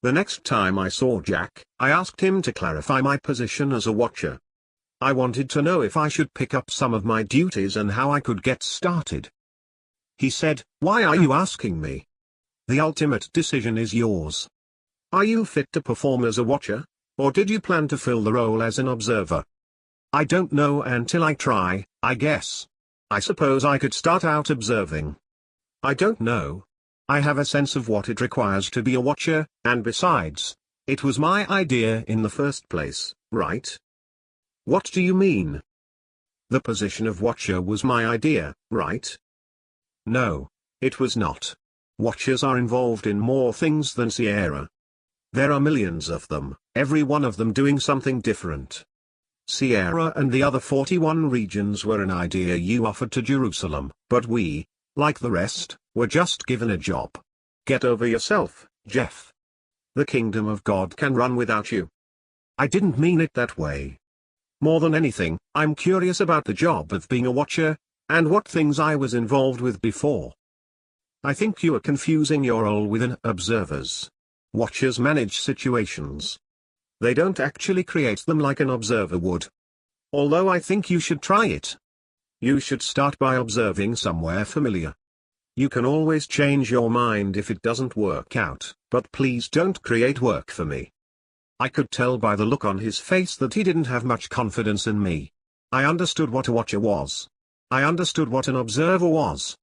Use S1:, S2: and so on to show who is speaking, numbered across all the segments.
S1: The next time I saw Jack, I asked him to clarify my position as a watcher. I wanted to know if I should pick up some of my duties and how I could get started. He said, "Why are you asking me? The ultimate decision is yours. Are you fit to perform as a watcher, or did you plan to fill the role as an observer?" I don't know until I try, I guess. I suppose I could start out observing. I don't know. I have a sense of what it requires to be a watcher, and besides, it was my idea in the first place, right? What do you mean? The position of watcher was my idea, right? No, it was not. Watchers are involved in more things than Sierra. There are millions of them, every one of them doing something different. Sierra and the other 41 regions were an idea you offered to Jerusalem, but we, like the rest, were just given a job. Get over yourself, Jeff. The kingdom of God can run without you. I didn't mean it that way. More than anything, I'm curious about the job of being a watcher, and what things I was involved with before. I think you are confusing your role with an observer's. Watchers manage situations. They don't actually create them like an observer would. Although I think you should try it. You should start by observing somewhere familiar. You can always change your mind if it doesn't work out, but please don't create work for me. I could tell by the look on his face that he didn't have much confidence in me. I understood what a watcher was. I understood what an observer was.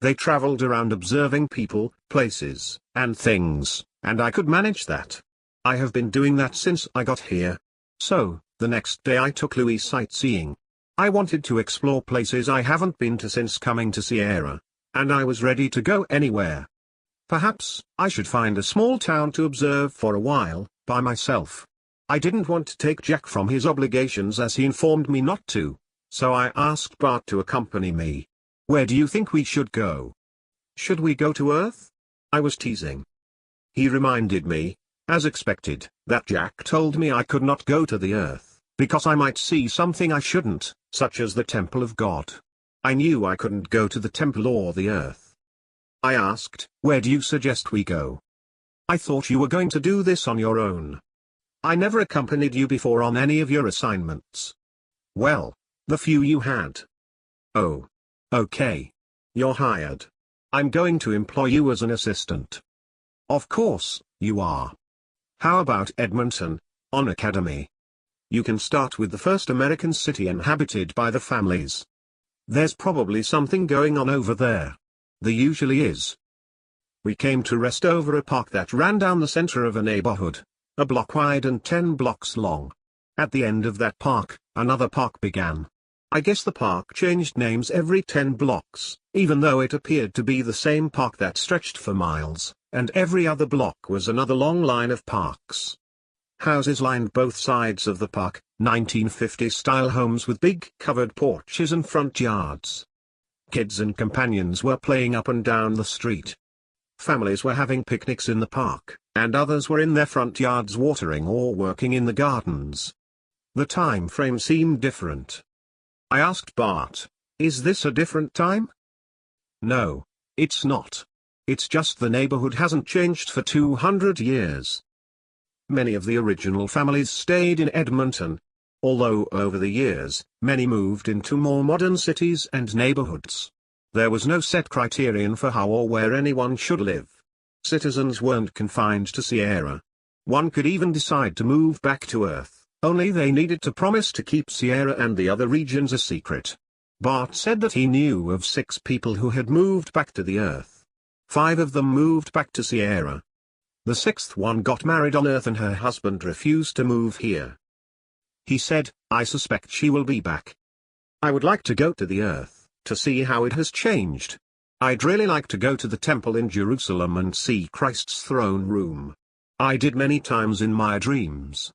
S1: They traveled around observing people, places, and things, and I could manage that. I have been doing that since I got here. So, the next day I took Louis sightseeing. I wanted to explore places I haven't been to since coming to Sierra, and I was ready to go anywhere. Perhaps, I should find a small town to observe for a while, by myself. I didn't want to take Jack from his obligations as he informed me not to, so I asked Bart to accompany me. Where do you think we should go? Should we go to Earth? I was teasing. He reminded me, as expected, that Jack told me I could not go to the Earth, because I might see something I shouldn't, such as the Temple of God. I knew I couldn't go to the Temple or the Earth. I asked, where do you suggest we go? I thought you were going to do this on your own. I never accompanied you before on any of your assignments. Well, the few you had. Oh. Okay. You're hired. I'm going to employ you as an assistant. Of course, you are. How about Edmonton, on Academy? You can start with the first American city inhabited by the families. There's probably something going on over there. There usually is. We came to rest over a park that ran down the center of a neighborhood, a block wide and 10 blocks long. At the end of that park, another park began. I guess the park changed names every 10 blocks, even though it appeared to be the same park that stretched for miles, and every other block was another long line of parks. Houses lined both sides of the park, 1950s-style homes with big covered porches and front yards. Kids and companions were playing up and down the street. Families were having picnics in the park, and others were in their front yards watering or working in the gardens. The time frame seemed different. I asked Bart, is this a different time? No, it's not. It's just the neighborhood hasn't changed for 200 years. Many of the original families stayed in Edmonton, although over the years, many moved into more modern cities and neighborhoods. There was no set criterion for how or where anyone should live. Citizens weren't confined to Sierra. One could even decide to move back to Earth, only they needed to promise to keep Sierra and the other regions a secret. Bart said that he knew of 6 people who had moved back to the Earth. 5 of them moved back to Sierra. The 6th one got married on Earth and her husband refused to move here. He said, I suspect she will be back. I would like to go to the Earth, to see how it has changed. I'd really like to go to the temple in Jerusalem and see Christ's throne room. I did many times in my dreams.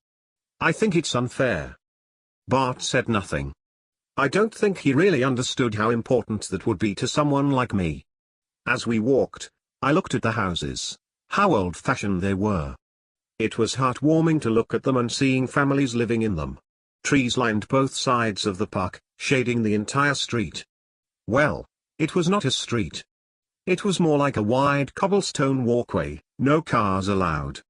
S1: I think it's unfair. Bart said nothing. I don't think he really understood how important that would be to someone like me. As we walked, I looked at the houses, how old-fashioned they were. It was heartwarming to look at them and seeing families living in them. Trees lined both sides of the park, shading the entire street. Well, it was not a street. It was more like a wide cobblestone walkway, no cars allowed.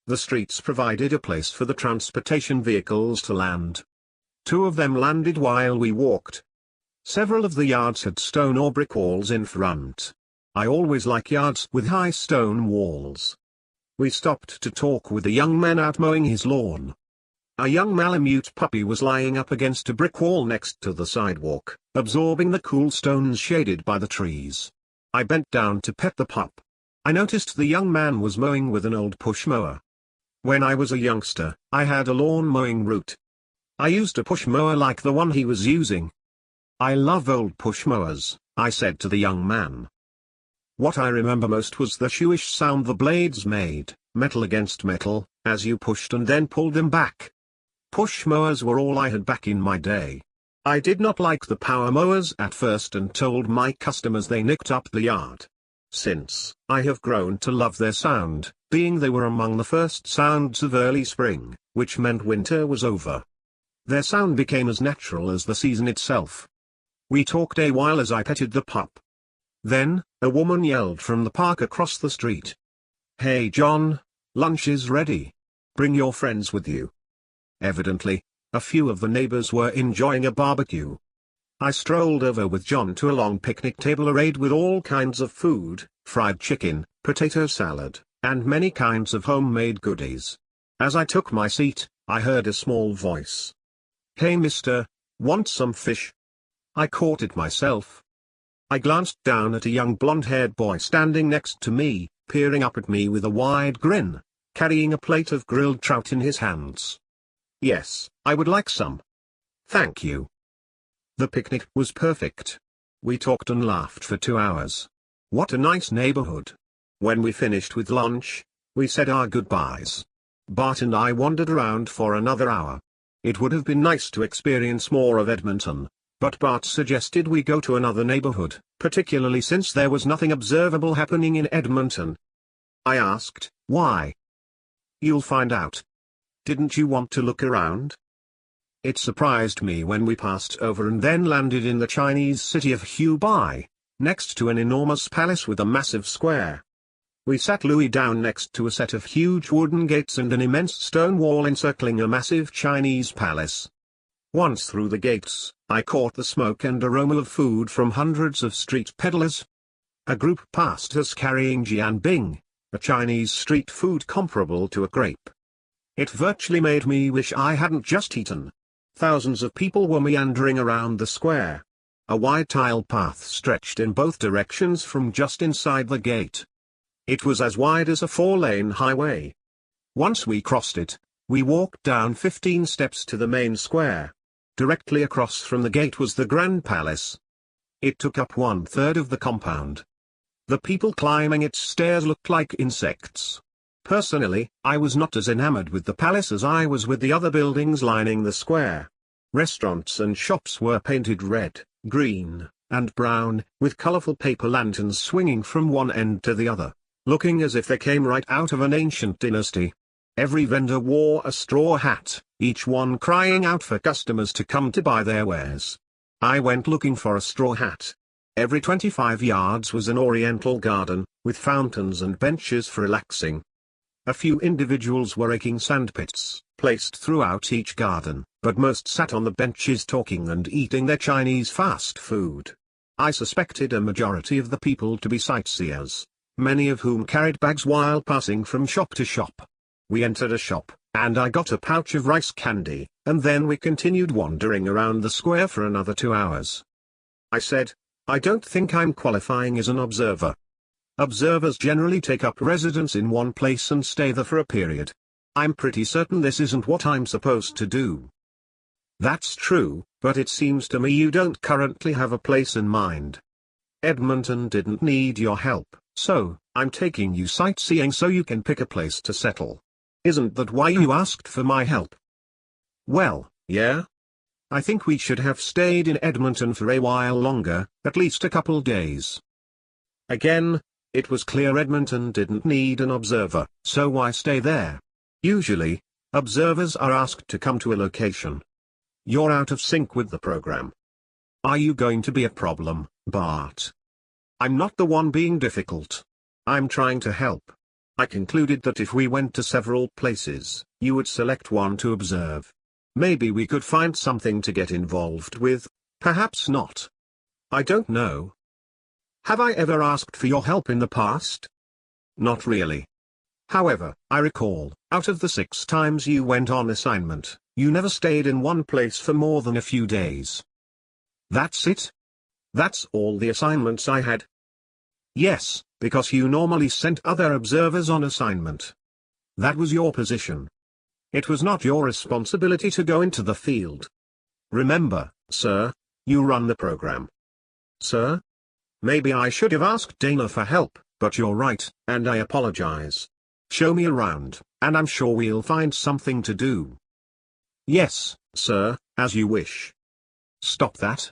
S1: The streets provided a place for the transportation vehicles to land. 2 of them landed while we walked. Several of the yards had stone or brick walls in front. I always like yards with high stone walls. We stopped to talk with a young man out mowing his lawn. A young Malamute puppy was lying up against a brick wall next to the sidewalk, absorbing the cool stones shaded by the trees. I bent down to pet the pup. I noticed the young man was mowing with an old push mower. When I was a youngster, I had a lawn mowing route. I used a push mower like the one he was using. I love old push mowers, I said to the young man. What I remember most was the shooish sound the blades made, metal against metal, as you pushed and then pulled them back. Push mowers were all I had back in my day. I did not like the power mowers at first and told my customers they nicked up the yard. Since, I have grown to love their sound, being they were among the first sounds of early spring, which meant winter was over. Their sound became as natural as the season itself. We talked a while as I petted the pup. Then, a woman yelled from the park across the street. "Hey John, lunch is ready. Bring your friends with you." Evidently, a few of the neighbors were enjoying a barbecue. I strolled over with John to a long picnic table arrayed with all kinds of food, fried chicken, potato salad, and many kinds of homemade goodies. As I took my seat, I heard a small voice. "Hey mister, want some fish?" I caught it myself. I glanced down at a young blonde-haired boy standing next to me, peering up at me with a wide grin, carrying a plate of grilled trout in his hands. "Yes, I would like some. Thank you." The picnic was perfect. We talked and laughed for 2 hours. What a nice neighborhood. When we finished with lunch, we said our goodbyes. Bart and I wandered around for another hour. It would have been nice to experience more of Edmonton, but Bart suggested we go to another neighborhood, particularly since there was nothing observable happening in Edmonton. I asked, "Why?" "You'll find out. Didn't you want to look around?" It surprised me when we passed over and then landed in the Chinese city of Hubei, next to an enormous palace with a massive square. We sat Louis down next to a set of huge wooden gates and an immense stone wall encircling a massive Chinese palace. Once through the gates, I caught the smoke and aroma of food from hundreds of street peddlers. A group passed us carrying jianbing, a Chinese street food comparable to a grape. It virtually made me wish I hadn't just eaten. Thousands of people were meandering around the square. A wide tile path stretched in both directions from just inside the gate. It was as wide as a 4-lane highway. Once we crossed it, we walked down 15 steps to the main square. Directly across from the gate was the Grand Palace. It took up 1/3 of the compound. The people climbing its stairs looked like insects. Personally, I was not as enamored with the palace as I was with the other buildings lining the square. Restaurants and shops were painted red, green, and brown, with colorful paper lanterns swinging from one end to the other, looking as if they came right out of an ancient dynasty. Every vendor wore a straw hat, each one crying out for customers to come to buy their wares. I went looking for a straw hat. Every 25 yards was an oriental garden, with fountains and benches for relaxing. A few individuals were raking sandpits, placed throughout each garden, but most sat on the benches talking and eating their Chinese fast food. I suspected a majority of the people to be sightseers, many of whom carried bags while passing from shop to shop. We entered a shop, and I got a pouch of rice candy, and then we continued wandering around the square for another 2 hours. I said, "I don't think I'm qualifying as an observer. Observers generally take up residence in one place and stay there for a period. I'm pretty certain this isn't what I'm supposed to do." "That's true, but it seems to me you don't currently have a place in mind. Edmonton didn't need your help, so I'm taking you sightseeing so you can pick a place to settle. Isn't that why you asked for my help?" "Well, yeah. I think we should have stayed in Edmonton for a while longer, at least a couple days." Again, it was clear Edmonton didn't need an observer, so why stay there? Usually, observers are asked to come to a location. You're out of sync with the program. Are you going to be a problem, Bart? I'm not the one being difficult. I'm trying to help. I concluded that if we went to several places, you would select one to observe. Maybe we could find something to get involved with, perhaps not. I don't know. Have I ever asked for your help in the past? Not really. However, I recall, out of the 6 times you went on assignment, you never stayed in one place for more than a few days. That's it? That's all the assignments I had? Yes, because you normally sent other observers on assignment. That was your position. It was not your responsibility to go into the field. Remember, sir, you run the program. Sir? Maybe I should have asked Dana for help, but you're right, and I apologize. Show me around, and I'm sure we'll find something to do. Yes, sir, as you wish. Stop that.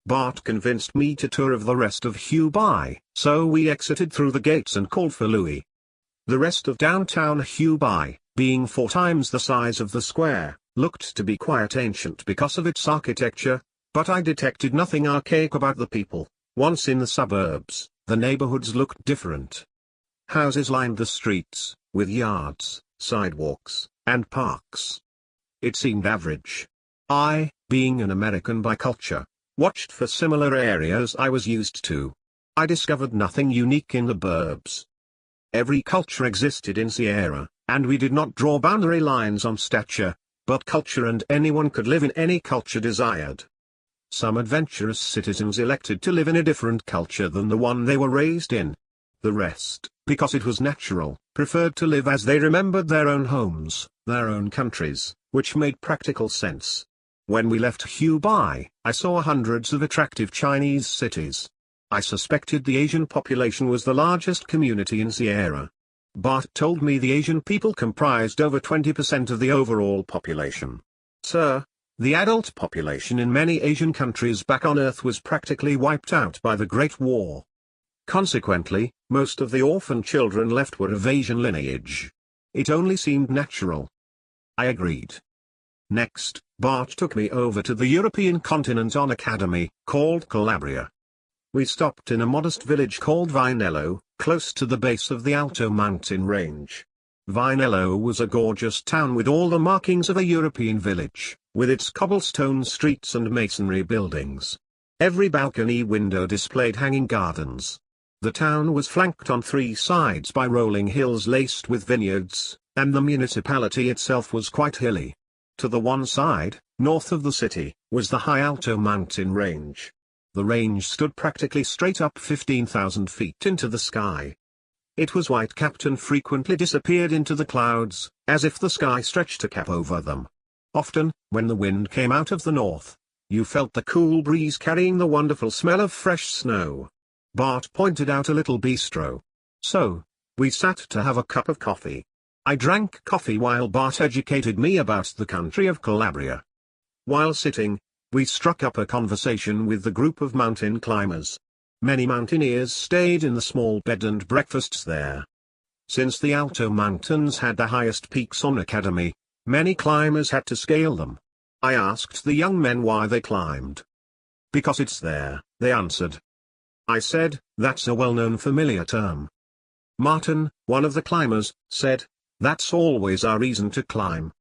S1: Bart convinced me to tour of the rest of Hubei, so we exited through the gates and called for Louis. The rest of downtown Hubei, being 4 times the size of the square, looked to be quite ancient because of its architecture, but I detected nothing archaic about the people. Once in the suburbs, the neighborhoods looked different. Houses lined the streets, with yards, sidewalks, and parks. It seemed average. I, being an American by culture, watched for similar areas I was used to. I discovered nothing unique in the burbs. Every culture existed in Sierra, and we did not draw boundary lines on stature, but culture, and anyone could live in any culture desired. Some adventurous citizens elected to live in a different culture than the one they were raised in. The rest, because it was natural, preferred to live as they remembered their own homes, their own countries, which made practical sense. When we left Hubei, I saw hundreds of attractive Chinese cities. I suspected the Asian population was the largest community in Sierra. Bart told me the Asian people comprised over 20% of the overall population. Sir, the adult population in many Asian countries back on Earth was practically wiped out by the Great War. Consequently, most of the orphan children left were of Asian lineage. It only seemed natural. I agreed. Next, Bart took me over to the European continent on academy, called Calabria. We stopped in a modest village called Vinello, close to the base of the Alto mountain range. Vinello was a gorgeous town with all the markings of a European village, with its cobblestone streets and masonry buildings. Every balcony window displayed hanging gardens. The town was flanked on 3 sides by rolling hills laced with vineyards, and the municipality itself was quite hilly. To the one side, north of the city, was the high Alto mountain range. The range stood practically straight up 15,000 feet into the sky. It was white-capped and frequently disappeared into the clouds, as if the sky stretched a cap over them. Often, when the wind came out of the north, you felt the cool breeze carrying the wonderful smell of fresh snow. Bart pointed out a little bistro. So, we sat to have a cup of coffee. I drank coffee while Bart educated me about the country of Calabria. While sitting, we struck up a conversation with the group of mountain climbers. Many mountaineers stayed in the small bed and breakfasts there. Since the Alto Mountains had the highest peaks on Academy, many climbers had to scale them. I asked the young men why they climbed. Because it's there, they answered. I said, that's a well-known familiar term. Martin, one of the climbers, said, that's always our reason to climb.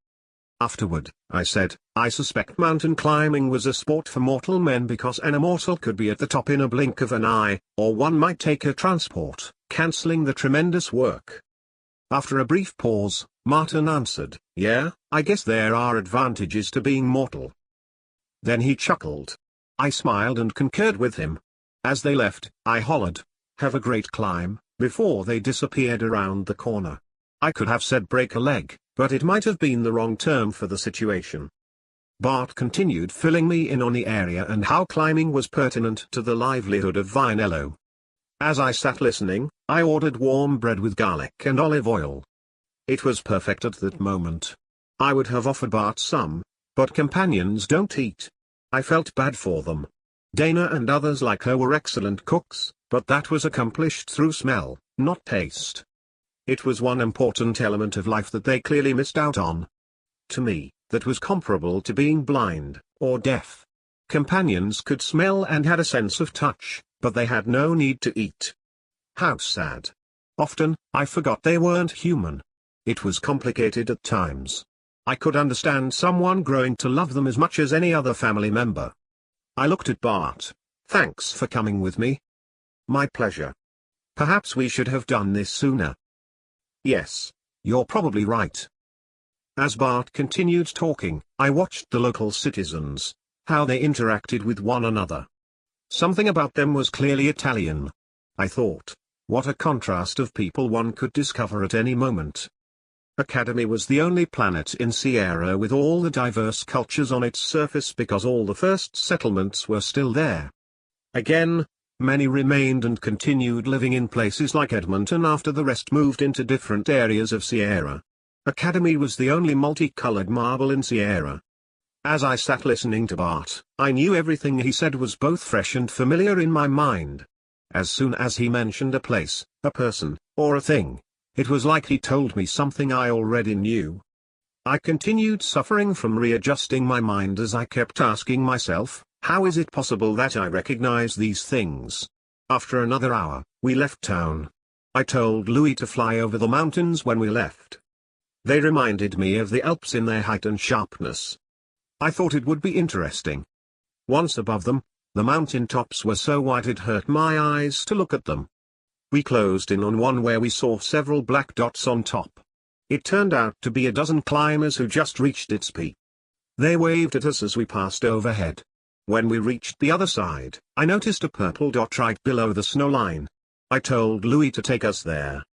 S1: Afterward, I said, I suspect mountain climbing was a sport for mortal men because an immortal could be at the top in a blink of an eye, or one might take a transport, cancelling the tremendous work. After a brief pause, Martin answered, yeah, I guess there are advantages to being mortal. Then he chuckled. I smiled and concurred with him. As they left, I hollered, have a great climb, before they disappeared around the corner. I could have said break a leg, but it might have been the wrong term for the situation. Bart continued filling me in on the area and how climbing was pertinent to the livelihood of Vinello. As I sat listening, I ordered warm bread with garlic and olive oil. It was perfect at that moment. I would have offered Bart some, but companions don't eat. I felt bad for them. Dana and others like her were excellent cooks, but that was accomplished through smell, not taste. It was one important element of life that they clearly missed out on. To me, that was comparable to being blind, or deaf. Companions could smell and had a sense of touch, but they had no need to eat. How sad. Often, I forgot they weren't human. It was complicated at times. I could understand someone growing to love them as much as any other family member. I looked at Bart. Thanks for coming with me. My pleasure. Perhaps we should have done this sooner. Yes, you're probably right. As Bart continued talking, I watched the local citizens, how they interacted with one another. Something about them was clearly Italian. I thought, what a contrast of people one could discover at any moment. Academy was the only planet in Sierra with all the diverse cultures on its surface because all the first settlements were still there. Again, many remained and continued living in places like Edmonton after the rest moved into different areas of Sierra. Academy was the only multicolored marble in Sierra. As I sat listening to Bart, I knew everything he said was both fresh and familiar in my mind. As soon as he mentioned a place, a person, or a thing, it was like he told me something I already knew. I continued suffering from readjusting my mind as I kept asking myself, how is it possible that I recognize these things? After another hour, we left town. I told Louis to fly over the mountains when we left. They reminded me of the Alps in their height and sharpness. I thought it would be interesting. Once above them, the mountain tops were so white it hurt my eyes to look at them. We closed in on one where we saw several black dots on top. It turned out to be a dozen climbers who just reached its peak. They waved at us as we passed overhead. When we reached the other side, I noticed a purple dot right below the snow line. I told Louis to take us there.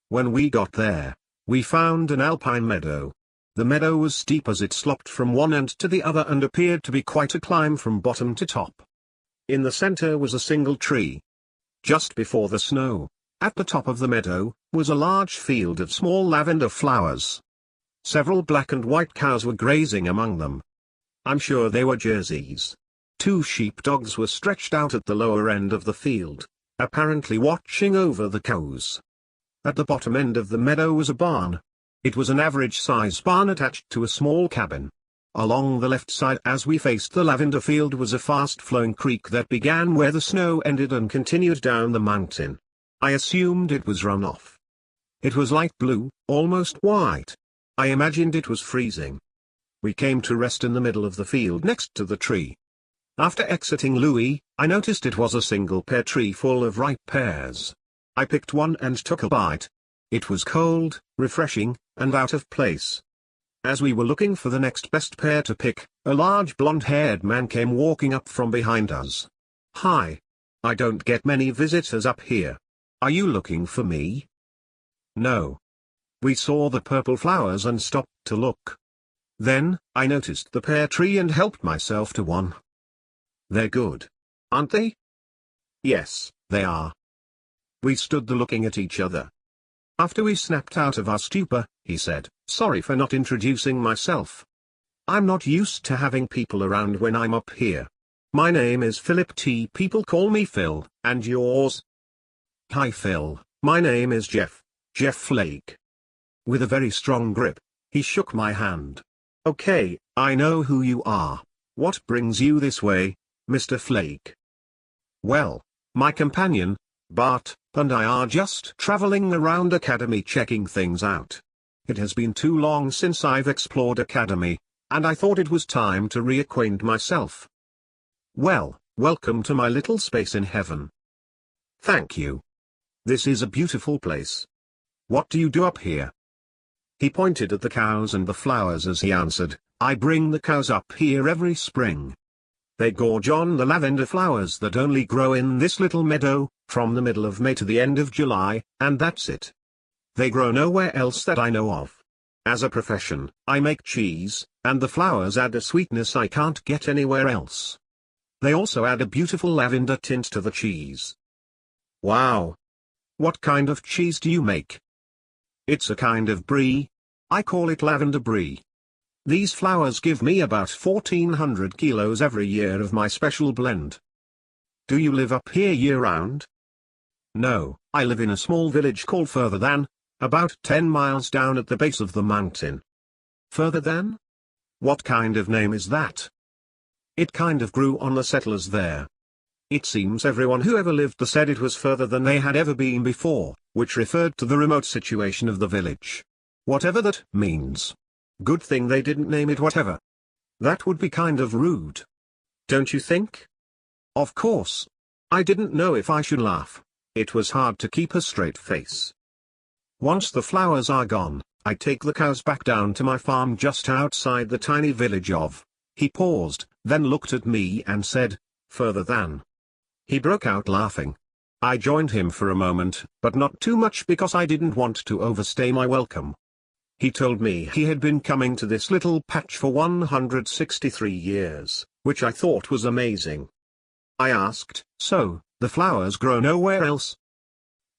S1: When we got there, we found an alpine meadow. The meadow was steep as it sloped from one end to the other and appeared to be quite a climb from bottom to top. In the center was a single tree. Just before the snow, at the top of the meadow, was a large field of small lavender flowers. Several black and white cows were grazing among them. I'm sure they were Jerseys. 2 sheepdogs were stretched out at the lower end of the field, apparently watching over the cows. At the bottom end of the meadow was a barn. It was an average-size barn attached to a small cabin. Along the left side as we faced the lavender field was a fast-flowing creek that began where the snow ended and continued down the mountain. I assumed it was runoff. It was light blue, almost white. I imagined it was freezing. We came to rest in the middle of the field next to the tree. After exiting Louis, I noticed it was a single pear tree full of ripe pears. I picked one and took a bite. It was cold, refreshing, and out of place. As we were looking for the next best pear to pick, a large blonde-haired man came walking up from behind us. Hi. I don't get many visitors up here. Are you looking for me? No. We saw the purple flowers and stopped to look. Then, I noticed the pear tree and helped myself to one. They're good. Aren't they? Yes, they are. We stood there looking at each other. After we snapped out of our stupor, he said, sorry for not introducing myself. I'm not used to having people around when I'm up here. My name is Philip T. People call me Phil, and yours? Hi Phil, my name is Jeff Flake. With a very strong grip, he shook my hand. Okay, I know who you are. What brings you this way, Mr. Flake? Well, my companion, Bart, and I are just traveling around Academy checking things out. It has been too long since I've explored Academy, and I thought it was time to reacquaint myself. Well, welcome to my little space in heaven. Thank you. This is a beautiful place. What do you do up here? He pointed at the cows and the flowers as he answered, I bring the cows up here every spring. They gorge on the lavender flowers that only grow in this little meadow, from the middle of May to the end of July, and that's it. They grow nowhere else that I know of. As a profession, I make cheese, and the flowers add a sweetness I can't get anywhere else. They also add a beautiful lavender tint to the cheese. Wow! What kind of cheese do you make? It's a kind of brie. I call it lavender brie. These flowers give me about 1,400 kilos every year of my special blend. Do you live up here year-round? No, I live in a small village called Further Than, about 10 miles down at the base of the mountain. Further Than? What kind of name is that? It kind of grew on the settlers there. It seems everyone who ever lived there said it was further than they had ever been before, which referred to the remote situation of the village. Whatever that means. Good thing they didn't name it whatever. That would be kind of rude. Don't you think? Of course. I didn't know if I should laugh. It was hard to keep a straight face. Once the flowers are gone, I take the cows back down to my farm just outside the tiny village of. He paused, then looked at me and said, "Further than." He broke out laughing. I joined him for a moment, but not too much because I didn't want to overstay my welcome. He told me he had been coming to this little patch for 163 years, which I thought was amazing. I asked, "So, the flowers grow nowhere else?"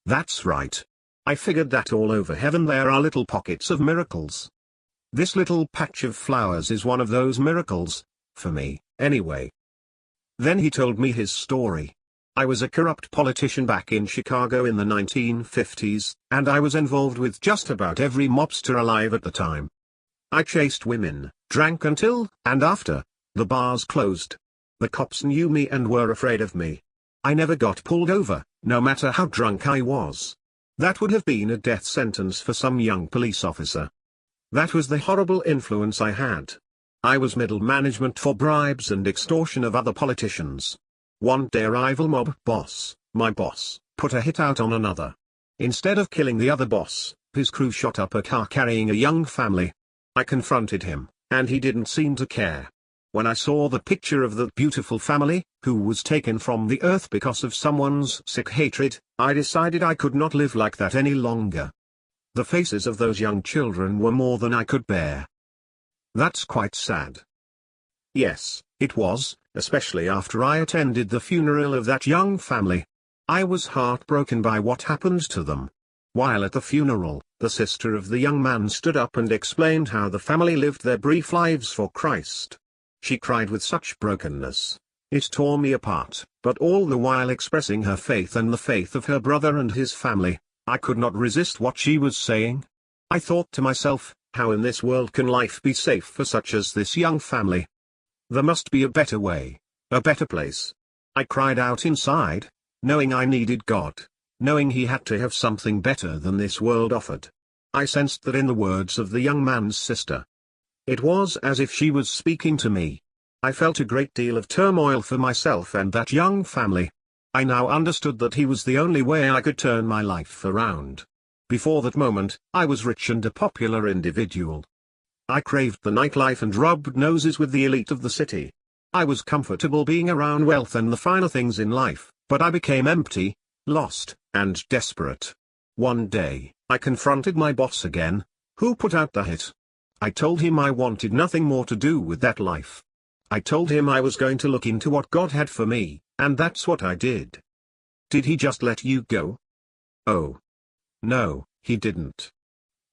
S1: "That's right. I figured that all over heaven there are little pockets of miracles. This little patch of flowers is one of those miracles, for me, anyway." Then he told me his story. I was a corrupt politician back in Chicago in the 1950s, and I was involved with just about every mobster alive at the time. I chased women, drank until, and after, the bars closed. The cops knew me and were afraid of me. I never got pulled over, no matter how drunk I was. That would have been a death sentence for some young police officer. That was the horrible influence I had. I was middle management for bribes and extortion of other politicians. One day a rival mob boss, my boss, put a hit out on another. Instead of killing the other boss, his crew shot up a car carrying a young family. I confronted him, and he didn't seem to care. When I saw the picture of that beautiful family, who was taken from the earth because of someone's sick hatred, I decided I could not live like that any longer. The faces of those young children were more than I could bear. That's quite sad. Yes, it was, especially after I attended the funeral of that young family. I was heartbroken by what happened to them. While at the funeral, the sister of the young man stood up and explained how the family lived their brief lives for Christ. She cried with such brokenness. It tore me apart, but all the while expressing her faith and the faith of her brother and his family. I could not resist what she was saying. I thought to myself, how in this world can life be safe for such as this young family? There must be a better way, a better place. I cried out inside, knowing I needed God, knowing He had to have something better than this world offered. I sensed that in the words of the young man's sister. It was as if she was speaking to me. I felt a great deal of turmoil for myself and that young family. I now understood that He was the only way I could turn my life around. Before that moment, I was rich and a popular individual. I craved the nightlife and rubbed noses with the elite of the city. I was comfortable being around wealth and the finer things in life, but I became empty, lost, and desperate. One day, I confronted my boss again, who put out the hit. I told him I wanted nothing more to do with that life. I told him I was going to look into what God had for me, and that's what I did. Did he just let you go? Oh. No, he didn't.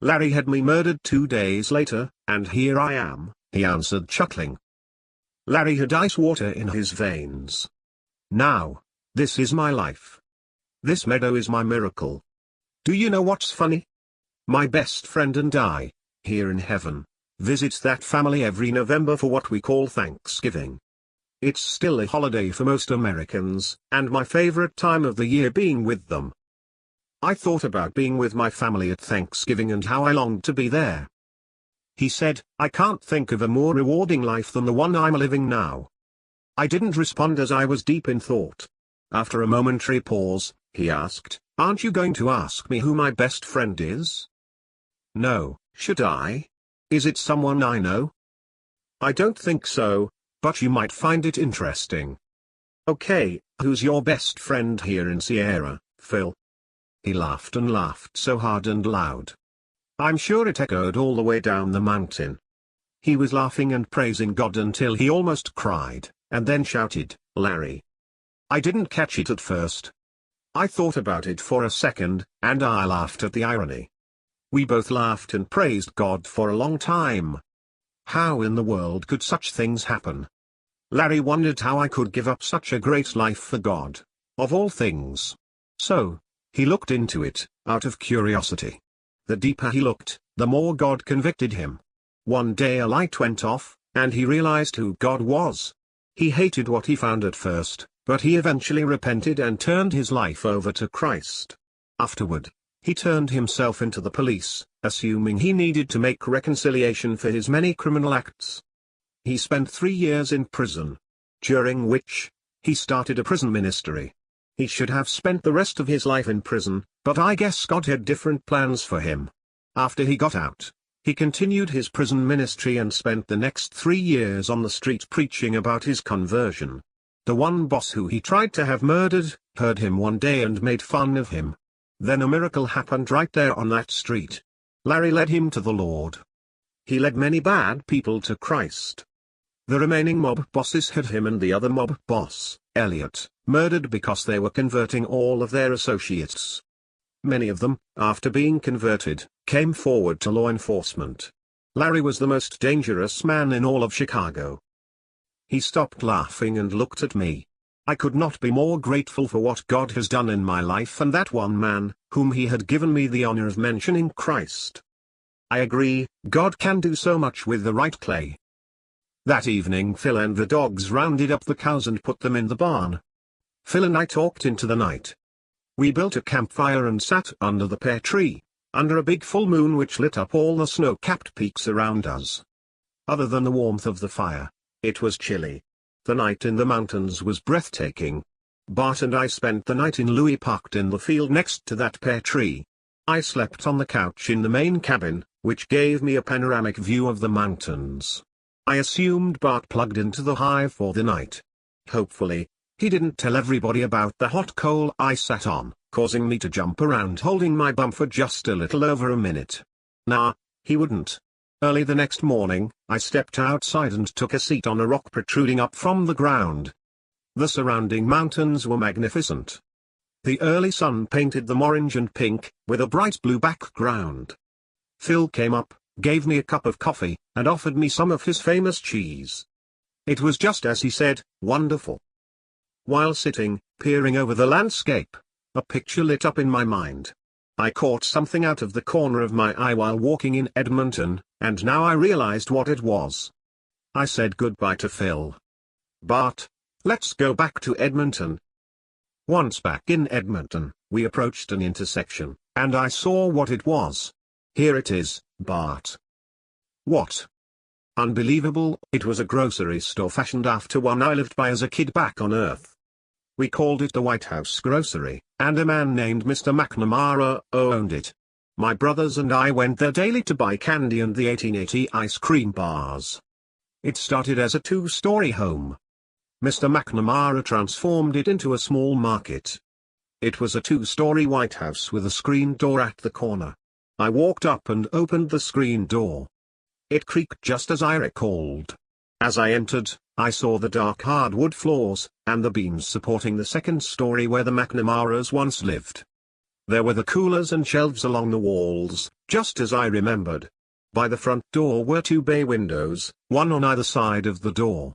S1: Larry had me murdered 2 days later, and here I am, he answered chuckling. Larry had ice water in his veins. Now, this is my life. This meadow is my miracle. Do you know what's funny? My best friend and I, here in heaven, visit that family every November for what we call Thanksgiving. It's still a holiday for most Americans, and my favorite time of the year being with them. I thought about being with my family at Thanksgiving and how I longed to be there. He said, I can't think of a more rewarding life than the one I'm living now. I didn't respond as I was deep in thought. After a momentary pause, he asked, aren't you going to ask me who my best friend is? No, should I? Is it someone I know? I don't think so, but you might find it interesting. Okay, who's your best friend here in Sierra, Phil? He laughed and laughed so hard and loud. I'm sure it echoed all the way down the mountain. He was laughing and praising God until he almost cried, and then shouted, Larry. I didn't catch it at first. I thought about it for a second, and I laughed at the irony. We both laughed and praised God for a long time. How in the world could such things happen? Larry wondered how I could give up such a great life for God, of all things. So, he looked into it, out of curiosity. The deeper he looked, the more God convicted him. One day a light went off, and he realized who God was. He hated what he found at first, but he eventually repented and turned his life over to Christ. Afterward, He turned himself into the police, assuming he needed to make reconciliation for his many criminal acts. He spent 3 years in prison, during which he started a prison ministry. He should have spent the rest of his life in prison, but I guess God had different plans for him. After he got out, he continued his prison ministry and spent the next 3 years on the street preaching about his conversion. The one boss who he tried to have murdered, heard him one day and made fun of him. Then a miracle happened right there on that street. Larry led him to the Lord. He led many bad people to Christ. The remaining mob bosses had him and the other mob boss, Elliot, murdered because they were converting all of their associates. Many of them, after being converted, came forward to law enforcement. Larry was the most dangerous man in all of Chicago. He stopped laughing and looked at me. I could not be more grateful for what God has done in my life and that one man, whom he had given me the honor of mentioning, Christ. I agree, God can do so much with the right clay. That evening Phil and the dogs rounded up the cows and put them in the barn. Phil and I talked into the night. We built a campfire and sat under the pear tree, under a big full moon which lit up all the snow-capped peaks around us. Other than the warmth of the fire, it was chilly. The night in the mountains was breathtaking. Bart and I spent the night in Louis parked in the field next to that pear tree. I slept on the couch in the main cabin, which gave me a panoramic view of the mountains. I assumed Bart plugged into the hive for the night. Hopefully, he didn't tell everybody about the hot coal I sat on, causing me to jump around holding my bum for just a little over a minute. Nah, he wouldn't. Early the next morning, I stepped outside and took a seat on a rock protruding up from the ground. The surrounding mountains were magnificent. The early sun painted them orange and pink, with a bright blue background. Phil came up, gave me a cup of coffee, and offered me some of his famous cheese. It was just as he said, wonderful. While sitting, peering over the landscape, a picture lit up in my mind. I caught something out of the corner of my eye while walking in Edmonton, and now I realized what it was. I said goodbye to Phil. Bart, let's go back to Edmonton. Once back in Edmonton, we approached an intersection, and I saw what it was. Here it is, Bart. What? Unbelievable, it was a grocery store fashioned after one I lived by as a kid back on Earth. We called it the White House Grocery, and a man named Mr. McNamara owned it. My brothers and I went there daily to buy candy and the 1880 ice cream bars. It started as a 2-story home. Mr. McNamara transformed it into a small market. It was a 2-story White House with a screen door at the corner. I walked up and opened the screen door. It creaked just as I recalled. As I entered, I saw the dark hardwood floors, and the beams supporting the 2nd story where the McNamaras once lived. There were the coolers and shelves along the walls, just as I remembered. By the front door were 2 bay windows, one on either side of the door.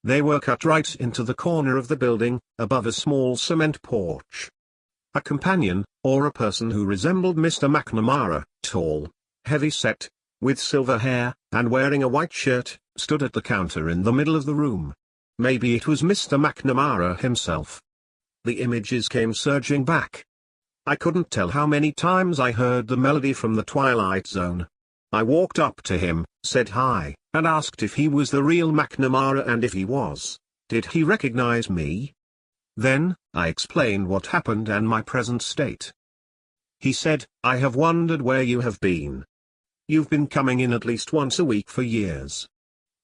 S1: They were cut right into the corner of the building, above a small cement porch. A companion, or a person who resembled Mr. McNamara, tall, heavy-set, with silver hair, and wearing a white shirt, stood at the counter in the middle of the room. Maybe it was Mr. McNamara himself. The images came surging back. I couldn't tell how many times I heard the melody from the Twilight Zone. I walked up to him, said hi, and asked if he was the real McNamara, and if he was, did he recognize me? Then, I explained what happened and my present state. He said, I have wondered where you have been. You've been coming in at least once a week for years.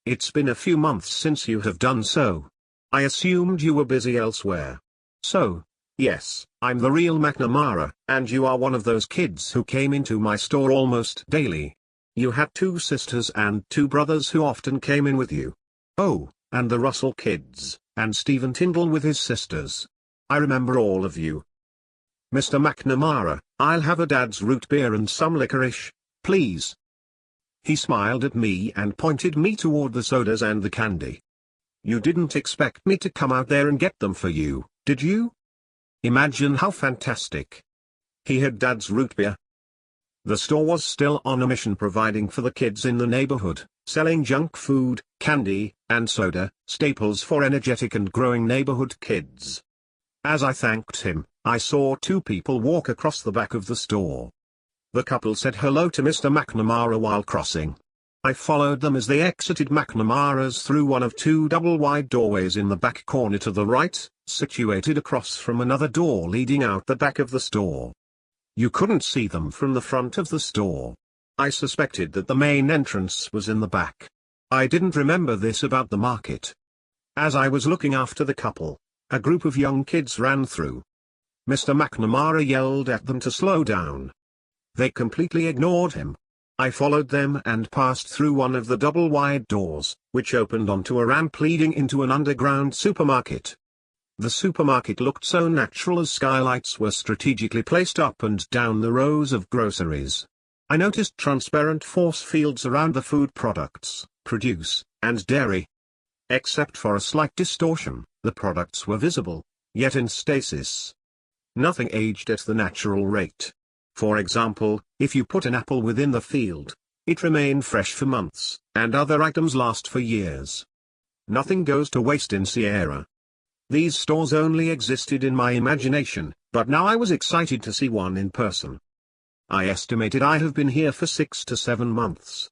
S1: It's been a few months since you have done so. I assumed you were busy elsewhere. So, yes, I'm the real McNamara, and you are one of those kids who came into my store almost daily. You had 2 sisters and 2 brothers who often came in with you. Oh, and the Russell kids, and Stephen Tyndall with his sisters. I remember all of you. Mr. McNamara, I'll have a Dad's root beer and some licorice, please. He smiled at me and pointed me toward the sodas and the candy. You didn't expect me to come out there and get them for you, did you? Imagine how fantastic. He had Dad's root beer. The store was still on a mission, providing for the kids in the neighborhood, selling junk food, candy, and soda, staples for energetic and growing neighborhood kids. As I thanked him, I saw two people walk across the back of the store. The couple said hello to Mr. McNamara while crossing. I followed them as they exited McNamara's through one of two double-wide doorways in the back corner to the right, situated across from another door leading out the back of the store. You couldn't see them from the front of the store. I suspected that the main entrance was in the back. I didn't remember this about the market. As I was looking after the couple, a group of young kids ran through. Mr. McNamara yelled at them to slow down. They completely ignored him. I followed them and passed through one of the double-wide doors, which opened onto a ramp leading into an underground supermarket. The supermarket looked so natural as skylights were strategically placed up and down the rows of groceries. I noticed transparent force fields around the food products, produce, and dairy. Except for a slight distortion, the products were visible, yet in stasis. Nothing aged at the natural rate. For example, if you put an apple within the field, it remained fresh for months, and other items last for years. Nothing goes to waste in Sierra. These stores only existed in my imagination, but now I was excited to see one in person. I estimated I have been here for 6 to 7 months.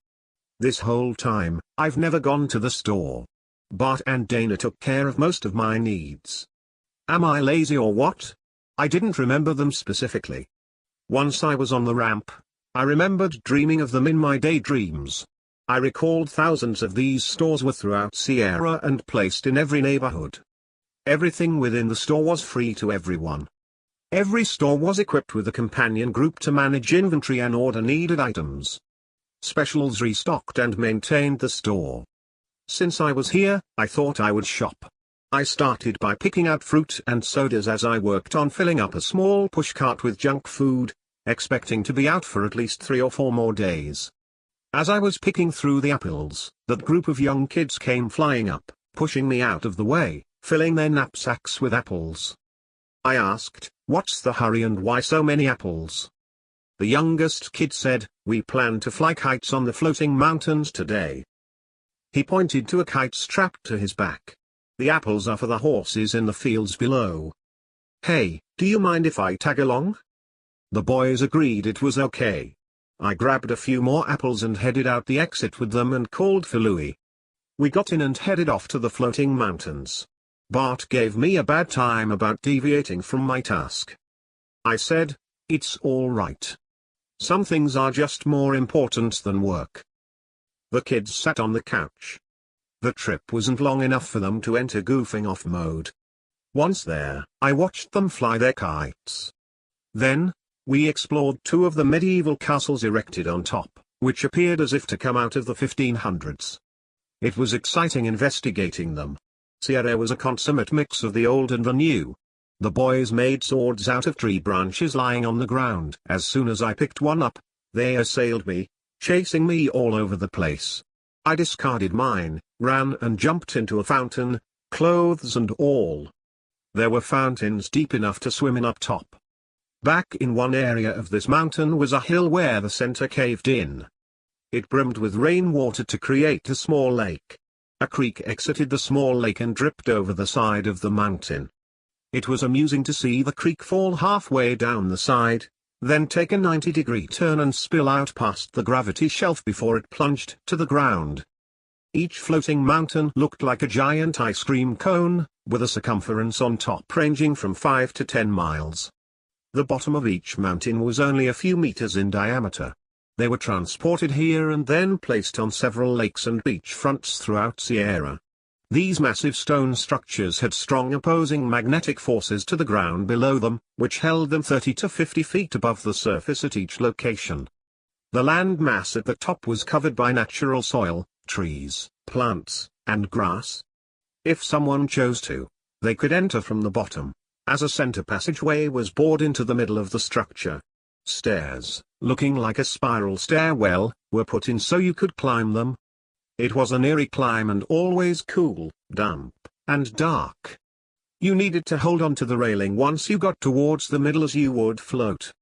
S1: This whole time, I've never gone to the store. Bart and Dana took care of most of my needs. Am I lazy or what? I didn't remember them specifically. Once I was on the ramp, I remembered dreaming of them in my daydreams. I recalled thousands of these stores were throughout Sierra and placed in every neighborhood. Everything within the store was free to everyone. Every store was equipped with a companion group to manage inventory and order needed items. Specials restocked and maintained the store. Since I was here, I thought I would shop. I started by picking out fruit and sodas as I worked on filling up a small pushcart with junk food, expecting to be out for at least 3 or 4 more days. As I was picking through the apples, that group of young kids came flying up, pushing me out of the way, filling their knapsacks with apples. I asked, "What's the hurry and why so many apples?" The youngest kid said, "We plan to fly kites on the floating mountains today." He pointed to a kite strapped to his back. "The apples are for the horses in the fields below." "Hey, do you mind if I tag along?" The boys agreed it was okay. I grabbed a few more apples and headed out the exit with them and called for Louie. We got in and headed off to the floating mountains. Bart gave me a bad time about deviating from my task. I said, "It's all right. Some things are just more important than work." The kids sat on the couch. The trip wasn't long enough for them to enter goofing off mode. Once there, I watched them fly their kites. Then, we explored 2 of the medieval castles erected on top, which appeared as if to come out of the 1500s. It was exciting investigating them. Sierra was a consummate mix of the old and the new. The boys made swords out of tree branches lying on the ground. As soon as I picked one up, they assailed me, chasing me all over the place. I discarded mine, ran and jumped into a fountain, clothes and all. There were fountains deep enough to swim in up top. Back in one area of this mountain was a hill where the center caved in. It brimmed with rainwater to create a small lake. A creek exited the small lake and dripped over the side of the mountain. It was amusing to see the creek fall halfway down the side, then take a 90-degree turn and spill out past the gravity shelf before it plunged to the ground. Each floating mountain looked like a giant ice cream cone, with a circumference on top ranging from 5 to 10 miles. The bottom of each mountain was only a few meters in diameter. They were transported here and then placed on several lakes and beach fronts throughout Sierra. These massive stone structures had strong opposing magnetic forces to the ground below them, which held them 30 to 50 feet above the surface at each location. The land mass at the top was covered by natural soil, trees, plants, and grass. If someone chose to, they could enter from the bottom, as a center passageway was bored into the middle of the structure. Stairs, looking like a spiral stairwell, were put in so you could climb them. It was an eerie climb and always cool, damp, and dark. You needed to hold on to the railing once you got towards the middle as you would float.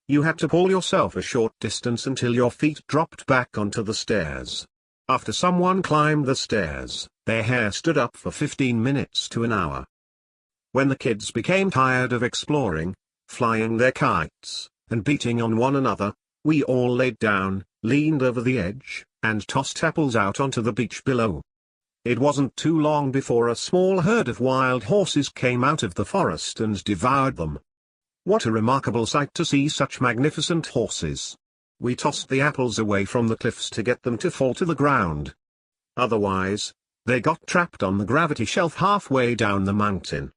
S1: You had to pull yourself a short distance until your feet dropped back onto the stairs. After someone climbed the stairs, their hair stood up for 15 minutes to an hour. When the kids became tired of exploring, flying their kites, and beating on one another, we all laid down, leaned over the edge, and tossed apples out onto the beach below. It wasn't too long before a small herd of wild horses came out of the forest and devoured them. What a remarkable sight to see such magnificent horses! We tossed the apples away from the cliffs to get them to fall to the ground. Otherwise, they got trapped on the gravity shelf halfway down the mountain.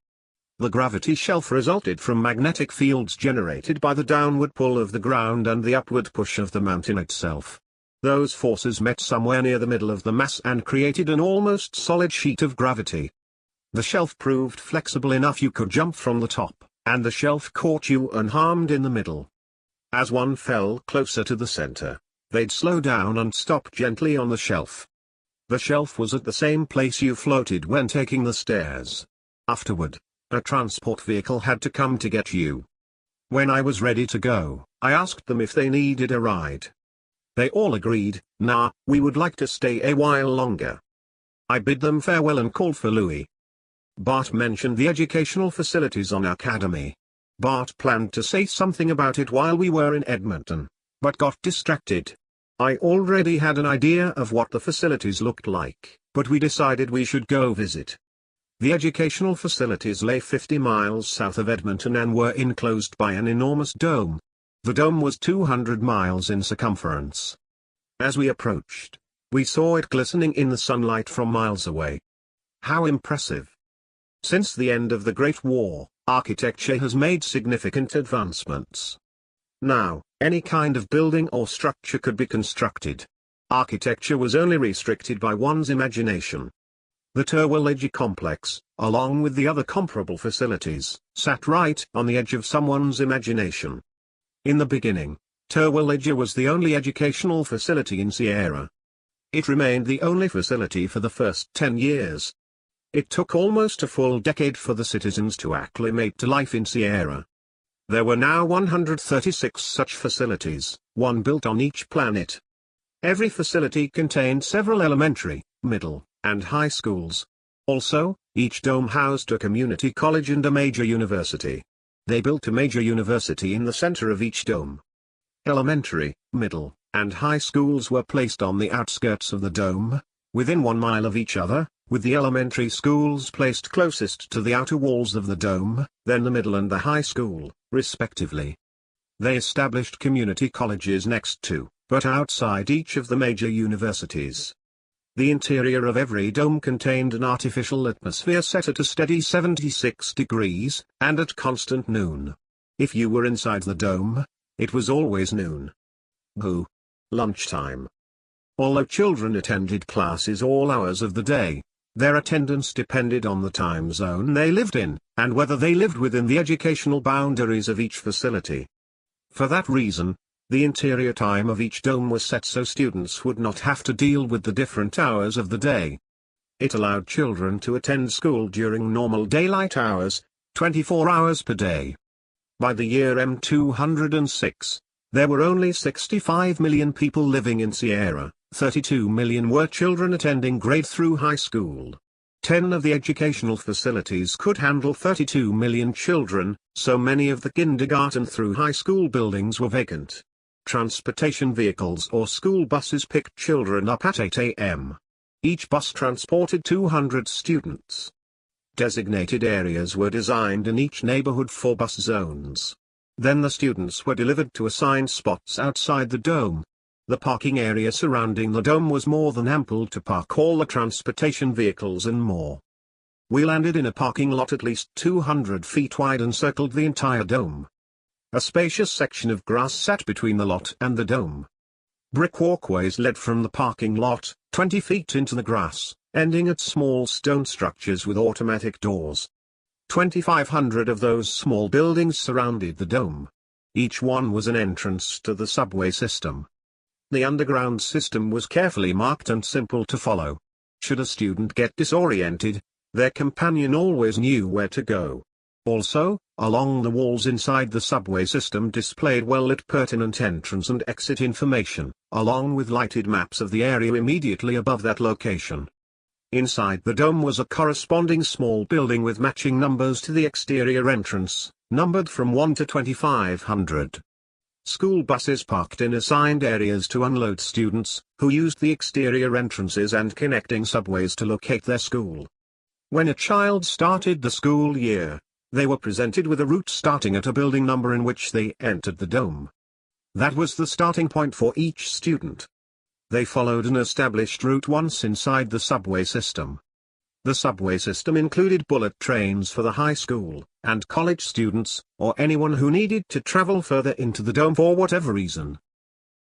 S1: The gravity shelf resulted from magnetic fields generated by the downward pull of the ground and the upward push of the mountain itself. Those forces met somewhere near the middle of the mass and created an almost solid sheet of gravity. The shelf proved flexible enough you could jump from the top, and the shelf caught you unharmed in the middle. As one fell closer to the center, they'd slow down and stop gently on the shelf. The shelf was at the same place you floated when taking the stairs. Afterward, a transport vehicle had to come to get you. When I was ready to go, I asked them if they needed a ride. They all agreed, "Nah, we would like to stay a while longer." I bid them farewell and called for Louis. Bart mentioned the educational facilities on Academy. Bart planned to say something about it while we were in Edmonton, but got distracted. I already had an idea of what the facilities looked like, but we decided we should go visit. The educational facilities lay 50 miles south of Edmonton and were enclosed by an enormous dome. The dome was 200 miles in circumference. As we approached, we saw it glistening in the sunlight from miles away. How impressive! Since the end of the Great War, architecture has made significant advancements. Now, any kind of building or structure could be constructed. Architecture was only restricted by one's imagination. The Terwillegy complex, along with the other comparable facilities, sat right on the edge of someone's imagination. In the beginning, Terwillegy was the only educational facility in Sierra. It remained the only facility for the first 10 years. It took almost a full decade for the citizens to acclimate to life in Sierra. There were now 136 such facilities, one built on each planet. Every facility contained several elementary, middle, and high schools. Also, each dome housed a community college and a major university. They built a major university in the center of each dome. Elementary, middle, and high schools were placed on the outskirts of the dome, within 1 mile of each other, with the elementary schools placed closest to the outer walls of the dome, then the middle and the high school, respectively. They established community colleges next to, but outside each of the major universities. The interior of every dome contained an artificial atmosphere set at a steady 76 degrees, and at constant noon. If you were inside the dome, it was always noon. Boo! Lunchtime. Although children attended classes all hours of the day, their attendance depended on the time zone they lived in, and whether they lived within the educational boundaries of each facility. For that reason, the interior time of each dome was set so students would not have to deal with the different hours of the day. It allowed children to attend school during normal daylight hours, 24 hours per day. By the year M206, there were only 65 million people living in Sierra, 32 million were children attending grade through high school. 10 of the educational facilities could handle 32 million children, so many of the kindergarten through high school buildings were vacant. Transportation vehicles or school buses picked children up at 8 a.m. Each bus transported 200 students. Designated areas were designed in each neighborhood for bus zones. Then the students were delivered to assigned spots outside the dome. The parking area surrounding the dome was more than ample to park all the transportation vehicles and more. We landed in a parking lot at least 200 feet wide and circled the entire dome. A spacious section of grass sat between the lot and the dome. Brick walkways led from the parking lot, 20 feet into the grass, ending at small stone structures with automatic doors. 2,500 of those small buildings surrounded the dome. Each one was an entrance to the subway system. The underground system was carefully marked and simple to follow. Should a student get disoriented, their companion always knew where to go. Also, along the walls inside the subway system displayed well-lit pertinent entrance and exit information, along with lighted maps of the area immediately above that location. Inside the dome was a corresponding small building with matching numbers to the exterior entrance, numbered from 1 to 2500. School buses parked in assigned areas to unload students, who used the exterior entrances and connecting subways to locate their school. When a child started the school year, they were presented with a route starting at a building number in which they entered the dome. That was the starting point for each student. They followed an established route once inside the subway system. The subway system included bullet trains for the high school and college students, or anyone who needed to travel further into the dome for whatever reason.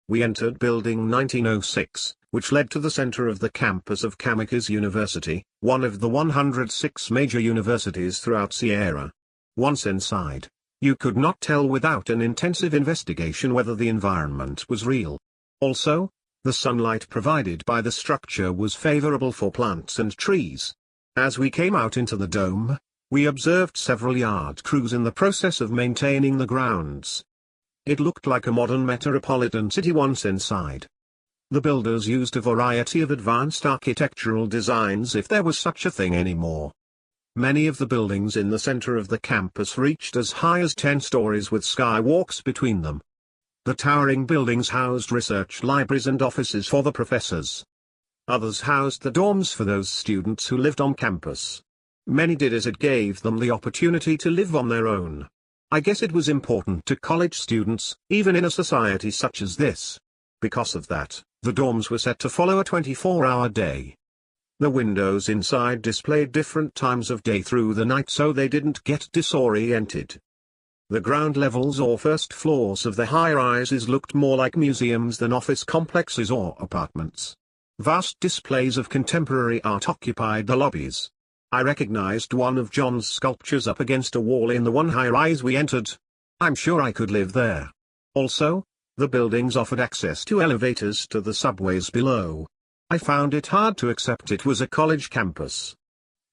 S1: We entered Building 1906, which led to the center of the campus of Kamikaze University, one of the 106 major universities throughout Sierra. Once inside, you could not tell without an intensive investigation whether the environment was real. Also, the sunlight provided by the structure was favorable for plants and trees. As we came out into the dome, we observed several yard crews in the process of maintaining the grounds. It looked like a modern metropolitan city once inside. The builders used a variety of advanced architectural designs if there was such a thing anymore. Many of the buildings in the center of the campus reached as high as 10 stories with skywalks between them. The towering buildings housed research libraries and offices for the professors. Others housed the dorms for those students who lived on campus. Many did as it gave them the opportunity to live on their own. I guess it was important to college students, even in a society such as this. Because of that, the dorms were set to follow a 24-hour day. The windows inside displayed different times of day through the night so they didn't get disoriented. The ground levels or first floors of the high-rises looked more like museums than office complexes or apartments. Vast displays of contemporary art occupied the lobbies. I recognized one of John's sculptures up against a wall in the one high-rise we entered. I'm sure I could live there. Also, the buildings offered access to elevators to the subways below. I found it hard to accept it was a college campus.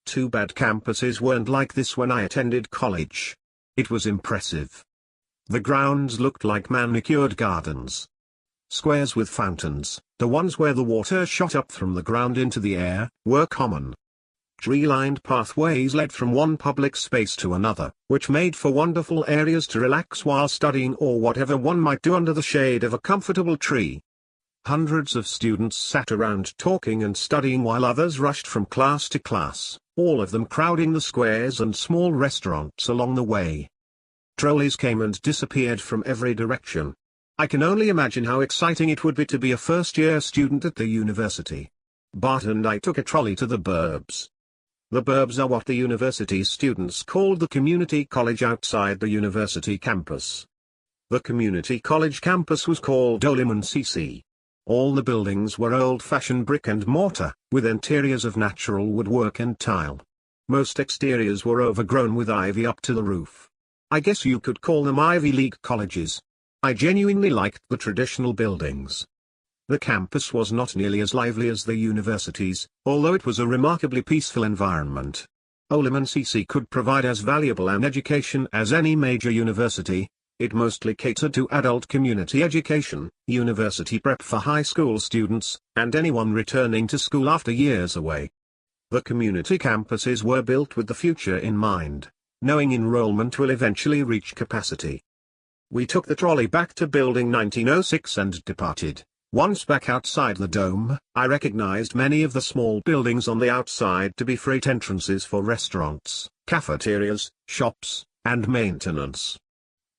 S1: Too bad campuses weren't like this when I attended college. It was impressive. The grounds looked like manicured gardens. Squares with fountains, the ones where the water shot up from the ground into the air, were common. Tree-lined pathways led from one public space to another, which made for wonderful areas to relax while studying or whatever one might do under the shade of a comfortable tree. Hundreds of students sat around talking and studying while others rushed from class to class, all of them crowding the squares and small restaurants along the way. Trolleys came and disappeared from every direction. I can only imagine how exciting it would be to be a first-year student at the university. Bart and I took a trolley to the burbs. The burbs are what the university's students called the community college outside the university campus. The community college campus was called Oliman CC. All the buildings were old-fashioned brick and mortar, with interiors of natural woodwork and tile. Most exteriors were overgrown with ivy up to the roof. I guess you could call them Ivy League colleges. I genuinely liked the traditional buildings. The campus was not nearly as lively as the universities, although it was a remarkably peaceful environment. Oliman CC could provide as valuable an education as any major university. It mostly catered to adult community education, university prep for high school students, and anyone returning to school after years away. The community campuses were built with the future in mind, knowing enrollment will eventually reach capacity. We took the trolley back to Building 1906 and departed. Once back outside the dome, I recognized many of the small buildings on the outside to be freight entrances for restaurants, cafeterias, shops, and maintenance.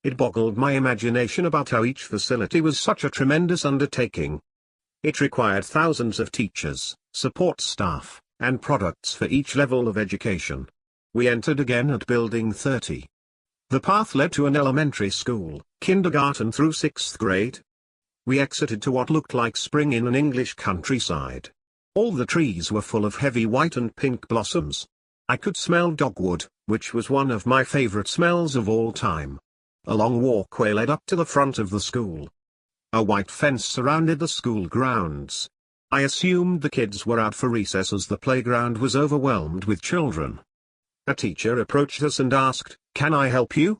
S1: It boggled my imagination about how each facility was such a tremendous undertaking. It required thousands of teachers, support staff, and products for each level of education. We entered again at Building 30. The path led to an elementary school, kindergarten through 6th grade. We exited to what looked like spring in an English countryside. All the trees were full of heavy white and pink blossoms. I could smell dogwood, which was one of my favorite smells of all time. A long walkway led up to the front of the school. A white fence surrounded the school grounds. I assumed the kids were out for recess as the playground was overwhelmed with children. A teacher approached us and asked, "Can I help you?"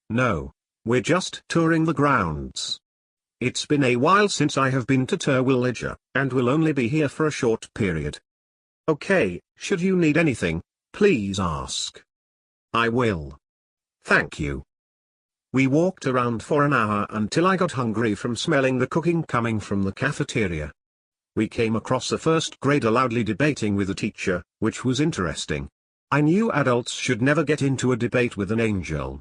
S1: "No, we're just touring the grounds. It's been a while since I have been to Terwillegia, and will only be here for a short period." Okay, should you need anything, please ask. I will. Thank you. We walked around for an hour until I got hungry from smelling the cooking coming from the cafeteria. We came across a first grader loudly debating with a teacher, which was interesting. I knew adults should never get into a debate with an angel.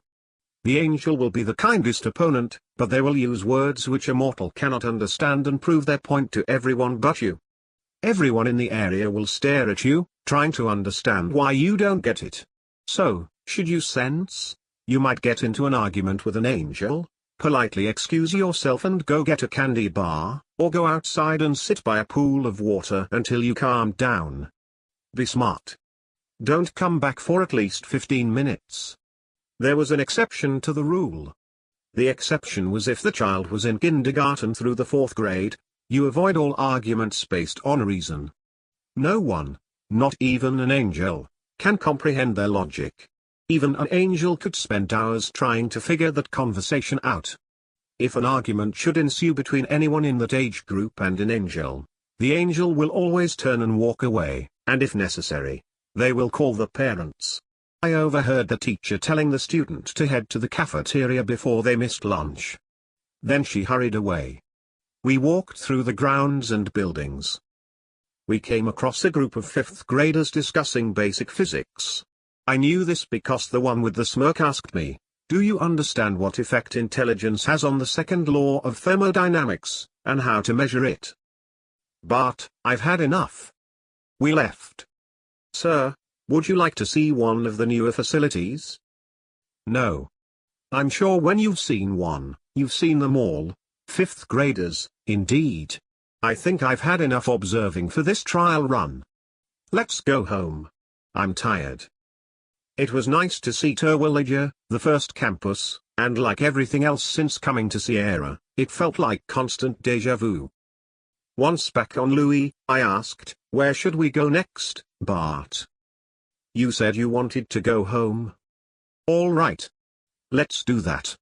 S1: The angel will be the kindest opponent, but they will use words which a mortal cannot understand and prove their point to everyone but you. Everyone in the area will stare at you, trying to understand why you don't get it. So, should you sense you might get into an argument with an angel, politely excuse yourself and go get a candy bar, or go outside and sit by a pool of water until you calm down. Be smart. Don't come back for at least 15 minutes. There was an exception to the rule. The exception was if the child was in kindergarten through the 4th grade. You avoid all arguments based on reason. No one, not even an angel, can comprehend their logic. Even an angel could spend hours trying to figure that conversation out. If an argument should ensue between anyone in that age group and an angel, the angel will always turn and walk away, and if necessary, they will call the parents. I overheard the teacher telling the student to head to the cafeteria before they missed lunch. Then she hurried away. We walked through the grounds and buildings. We came across a group of 5th graders discussing basic physics. I knew this because the one with the smirk asked me, "Do you understand what effect intelligence has on the second law of thermodynamics, and how to measure it?" "But, I've had enough." We left. "Sir, would you like to see one of the newer facilities?" "No. I'm sure when you've seen one, you've seen them all. 5th graders, indeed. I think I've had enough observing for this trial run. Let's go home. I'm tired." It was nice to see Terwilliger, the first campus, and like everything else since coming to Sierra, it felt like constant déjà vu. Once back on Louis, I asked, "Where should we go next, Bart?" "You said you wanted to go home." "All right. Let's do that."